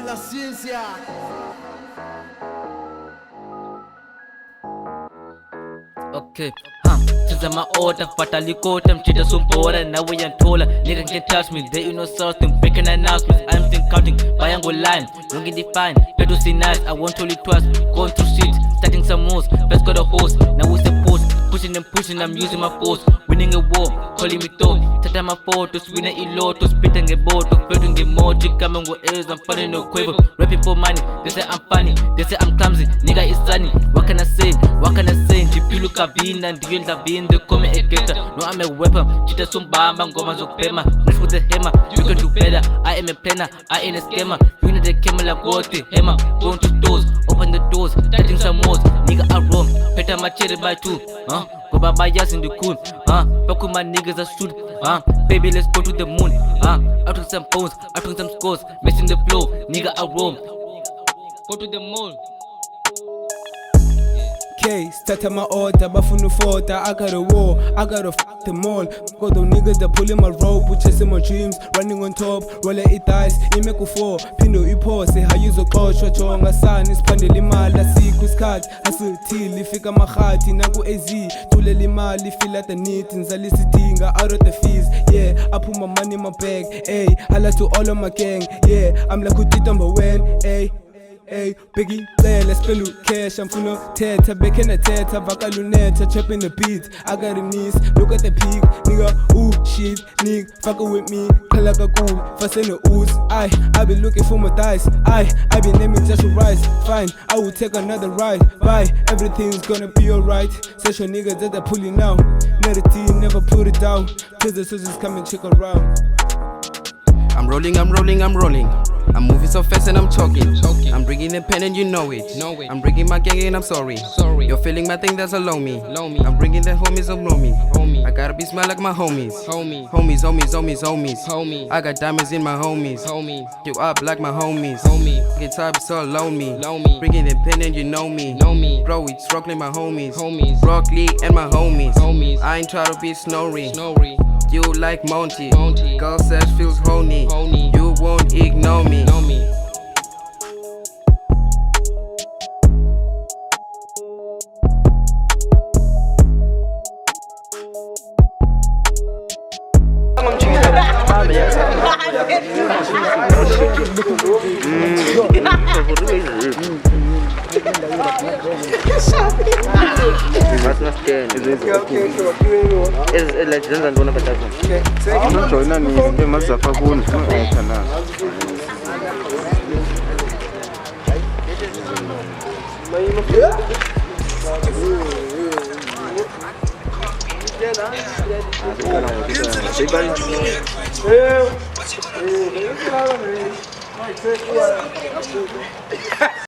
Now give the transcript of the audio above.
la ciencia. Okay, since I'm order, fatally caught them, cheaters some border, now we are taller, nigga can't touch me, they you know something, breaking announcements, I'm still counting, biangle line, don't get defined, pay to see nice, I want to live twice, going through shit, starting some moves, first got a horse, now we suppose, pushing, I'm using my force, winning a war, calling me toe, tata my photos, winning a lot, to spitting a boat, to building a more, coming with ears, I'm funny no quiver, rapping for money, they say I'm funny, they say I'm clumsy, nigga is sunny, what can I say, Jipilu kabina, ndiyo ndavinde, come a getter, no I'm a weapon, chita sumbamba, ngoma zokpema, rich with the hammer, you can do better, I am a planner, I ain't a scammer, you need the camera like what the hammer, going to stores, open the doors, getting some more, nigga I roam, better my cherry by two, go by yas in the cool, fuck with my niggas I shoot, baby let's go to the moon, I took some phones, I took some scores, messing the flow, nigga I roam, go to the moon. Okay, start my order, bafuna ufota, I got a war, I gotta f them all. Got those niggas that pulling my rope, we chasing my dreams, running on top, rolling it dice, imeko 4, pino ipose, hayizoxoshwa jonga sana, isiphandela imali, asikho isikhathi, asithili, ifika amahati, naku AZ, thulela imali, feel like the need, ngizalisa idinga, out of the fees, yeah, I put my money in my bag, ayy, I like to all of my gang, yeah, I'm like utita mbawen, ayy. Hey, Biggie, let's spend cash, I'm full of teta, baking a teta, vaka luneta, chopping the beat, I got a niece, look at the peak, nigga, ooh, shit, nigga, fuckin' with me, call like a cool, fast in the ooze, I been looking for my dice, I been naming just to rise, fine, I will take another ride, bye, everything's gonna be alright, such a nigga that I pull you now, narrative, never put it down, cause the sisters come and check around. I'm rolling, I'm moving so fast and I'm talking. I'm bringing the pen and you know it. I'm bringing my gang and I'm sorry. You're feeling my thing that's along me. I'm bringing the homies around me. I gotta be smart like my homies. Homies. I got diamonds in my homies. You up like my homies. Guitar be so lonely. Bringing the pen and you know me. Bro, it's Rockly my homies. Rockly and my homies. I ain't try to be snowy. You like Monty. Girl says feels honey. You won't ignore me. Yeah.